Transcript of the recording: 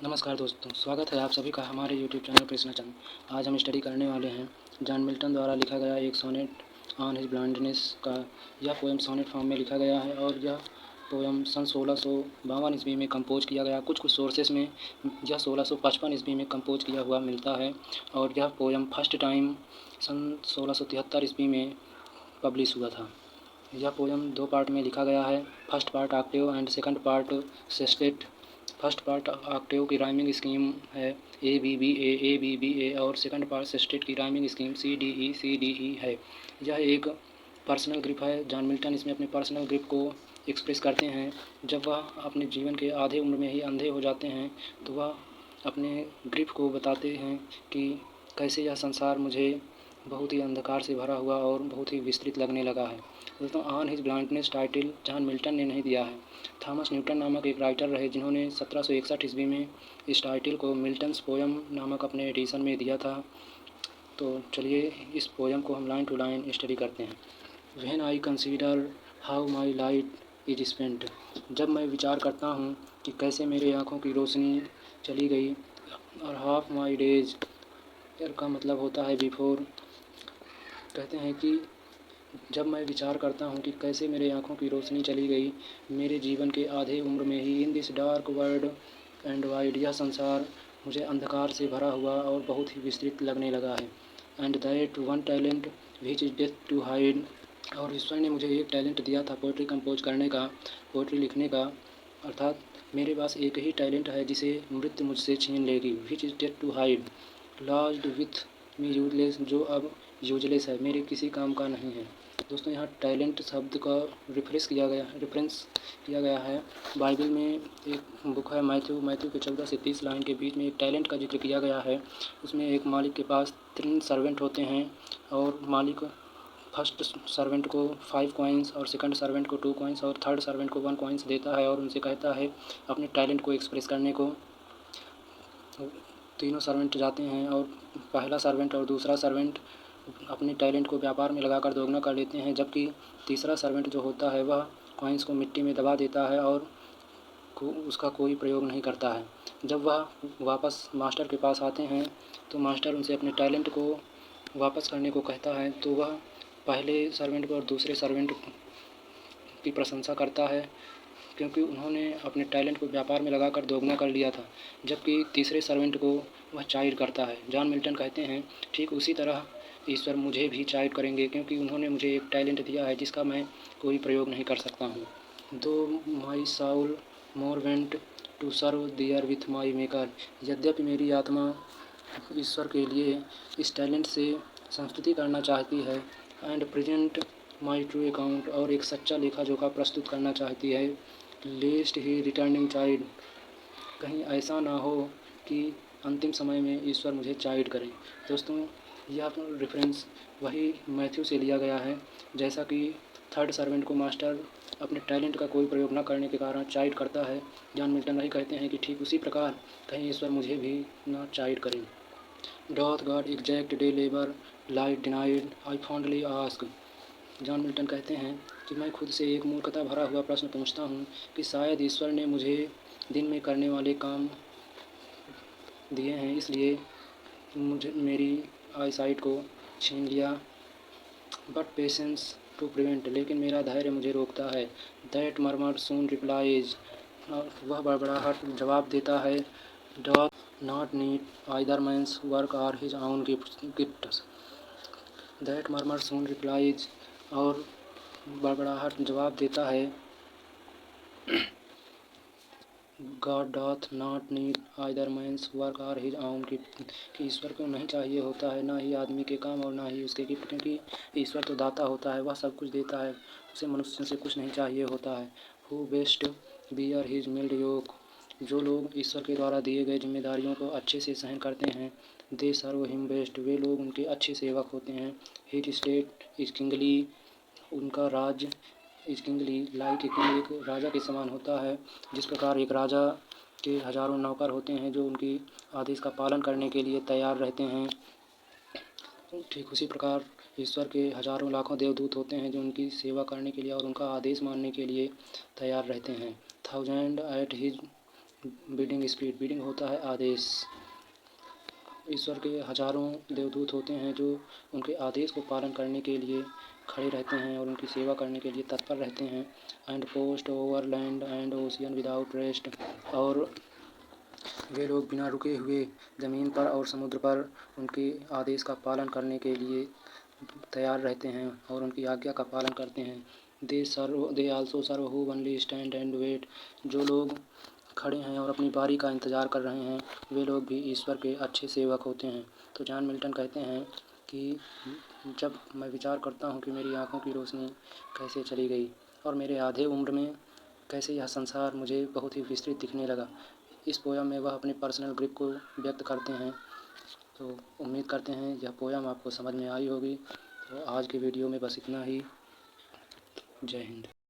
नमस्कार दोस्तों, स्वागत है आप सभी का हमारे यूट्यूब चैनल कृष्णा चंद। आज हम स्टडी करने वाले हैं जॉन मिल्टन द्वारा लिखा गया एक सोनेट ऑन हिज ब्लाइंडनेस का। यह पोएम सोनेट फॉर्म में लिखा गया है और यह पोएम सन 1652 ईस्वी में कंपोज किया गया। कुछ सोर्सेस में यह 1655 ईस्वी में कंपोज किया हुआ मिलता है और यह पोएम फर्स्ट टाइम सन 1673 ईस्वी में पब्लिश हुआ था। यह पोएम दो पार्ट में लिखा गया है। First part octave and second part sestet. First part octave की राइमिंग स्कीम है ए बी बी ए और सेकंड पार्ट सेस्टेट की rhyming scheme C D E है। यह एक पर्सनल ग्रिप है। जॉन मिल्टन इसमें अपने पर्सनल ग्रिप को एक्सप्रेस करते हैं। जब वह अपने जीवन के आधे उम्र में ही अंधे हो जाते हैं तो वह अपने ग्रिप को बताते हैं कि कैसे यह संसार मुझे बहुत ही अंधकार से भरा हुआ और बहुत ही विस्तृत लगने लगा है। दोस्तों, on his blindness title John Milton ने नहीं दिया है। थॉमस न्यूटन नामक एक राइटर रहे जिन्होंने 1761 ईस्वी में इस टाइटल को मिल्टन्स पोएम नामक अपने एडिशन में दिया था। तो चलिए इस पोएम को हम लाइन टू लाइन स्टडी करते हैं। When I consider how my light is spent. जब मैं विचार करता हूँ कि कैसे मेरे आँखों की रोशनी चली गई। और हाफ माई डेज का मतलब होता है बिफोर। कहते हैं कि जब मैं विचार करता हूँ कि कैसे मेरे आँखों की रोशनी चली गई मेरे जीवन के आधे उम्र में ही। In this dark world and wide, यह संसार मुझे अंधकार से भरा हुआ और बहुत ही विस्तृत लगने लगा है। And that one talent which is death to hide, और ईश्वर ने मुझे एक टैलेंट दिया था पोइट्री कंपोज करने का, पोइट्री लिखने का। अर्थात मेरे पास एक ही टैलेंट है जिसे मृत्यु मुझसे छीन लेगी। Which is death to hide lodged with me useless, जो अब यूजलेस है, मेरे किसी काम का नहीं है। दोस्तों, यहाँ टैलेंट शब्द का रेफरेंस किया गया है। बाइबल में एक बुक है मैथ्यू के 14 से 30 लाइन के बीच में एक टैलेंट का जिक्र किया गया है। उसमें एक मालिक के पास 3 सर्वेंट होते हैं और मालिक फर्स्ट सर्वेंट को 5 कॉइन्स और सेकंड सर्वेंट को 2 कॉइन्स और थर्ड सर्वेंट को 1 कॉइन्स देता है और उनसे कहता है अपने टैलेंट को एक्सप्रेस करने को। तीनों सर्वेंट जाते हैं और पहला सर्वेंट और दूसरा सर्वेंट अपने टैलेंट को व्यापार में लगाकर दोगुना कर लेते हैं, जबकि तीसरा सर्वेंट जो होता है वह कॉइन्स को मिट्टी में दबा देता है और उसका कोई प्रयोग नहीं करता है। जब वह वापस मास्टर के पास आते हैं तो मास्टर उनसे अपने टैलेंट को वापस करने को कहता है, तो वह पहले सर्वेंट को और दूसरे सर्वेंट की प्रशंसा करता है क्योंकि उन्होंने अपने टैलेंट को व्यापार में लगाकर दोगुना कर लिया था, जबकि तीसरे सर्वेंट को वह चाइड करता है। जॉन मिल्टन कहते हैं ठीक उसी तरह ईश्वर मुझे भी चाइड करेंगे क्योंकि उन्होंने मुझे एक टैलेंट दिया है जिसका मैं कोई प्रयोग नहीं कर सकता हूँ। Though my soul more bent to serve therewith my maker, यद्यपि मेरी आत्मा ईश्वर के लिए इस टैलेंट से संस्तुति करना चाहती है। And present my true account, और एक सच्चा लेखा जोखा प्रस्तुत करना चाहती है। लेस्ट ही रिटर्निंग चाइल्ड, कहीं ऐसा ना हो कि अंतिम समय में ईश्वर मुझे चाइड करें। दोस्तों, यह रेफरेंस वही मैथ्यू से लिया गया है। जैसा कि थर्ड सर्वेंट को मास्टर अपने टैलेंट का कोई प्रयोग न करने के कारण चाइड करता है, जॉन मिल्टन वही कहते हैं कि ठीक उसी प्रकार कहीं ईश्वर मुझे भी न चाइड करें। Doth God exact day labour light denied I fondly ask. John Milton कहते हैं कि मैं खुद से एक मूर्खता भरा हुआ प्रश्न पूछता हूँ कि शायद ईश्वर ने मुझे दिन में करने वाले काम दिए हैं, इसलिए मुझे मेरी आईसाइट को छीन लिया। बट पेशेंस टू प्रिवेंट, लेकिन मेरा धैर्य मुझे रोकता है। दैट मर्मर सून रिप्लाइज, वह बड़बड़ाहट जवाब देता है। Doth not need either man's work or his own gifts. That murmur soon replies, और बड़बड़ाहट जवाब देता है God doth not need either man's work or his own gift, कि ईश्वर को नहीं चाहिए होता है ना ही आदमी के काम और ना ही उसके गिफ्ट, क्योंकि ईश्वर तो दाता होता है, वह सब कुछ देता है, उसे मनुष्य से कुछ नहीं चाहिए होता है। Who best bear his mild yoke, जो लोग ईश्वर के द्वारा दिए गए जिम्मेदारियों को अच्छे से सहन करते हैं, दे सर्व हिम बेस्ट, वे लोग उनके अच्छे सेवक होते हैं। हिज स्टेट इज किंगली, उनका राज्य इज किंगली लाइक किंग, एक राजा के समान होता है। जिस प्रकार एक राजा के हजारों नौकर होते हैं जो उनकी आदेश का पालन करने के लिए तैयार रहते हैं, ठीक उसी प्रकार ईश्वर के हजारों लाखों देवदूत होते हैं जो उनकी सेवा करने के लिए और उनका आदेश मानने के लिए तैयार रहते हैं। Thousand at his bidding speed, bidding होता है आदेश। ईश्वर के हजारों देवदूत होते हैं जो उनके आदेश को पालन करने के लिए खड़े रहते हैं और उनकी सेवा करने के लिए तत्पर रहते हैं। And post over land and ocean without rest, और वे लोग बिना रुके हुए ज़मीन पर और समुद्र पर उनके आदेश का पालन करने के लिए तैयार रहते हैं और उनकी आज्ञा का पालन करते हैं। They also serve who only stand and wait, जो लोग खड़े हैं और अपनी बारी का इंतज़ार कर रहे हैं वे लोग भी ईश्वर के अच्छे सेवक होते हैं। तो जॉन मिल्टन कहते हैं कि जब मैं विचार करता हूँ कि मेरी आँखों की रोशनी कैसे चली गई और मेरे आधे उम्र में कैसे यह संसार मुझे बहुत ही विस्तृत दिखने लगा। इस पोयम में वह अपने पर्सनल ग्रिप को व्यक्त करते हैं। तो उम्मीद करते हैं यह पोयम आपको समझ में आई होगी। तो आज के वीडियो में बस इतना ही। जय हिंद।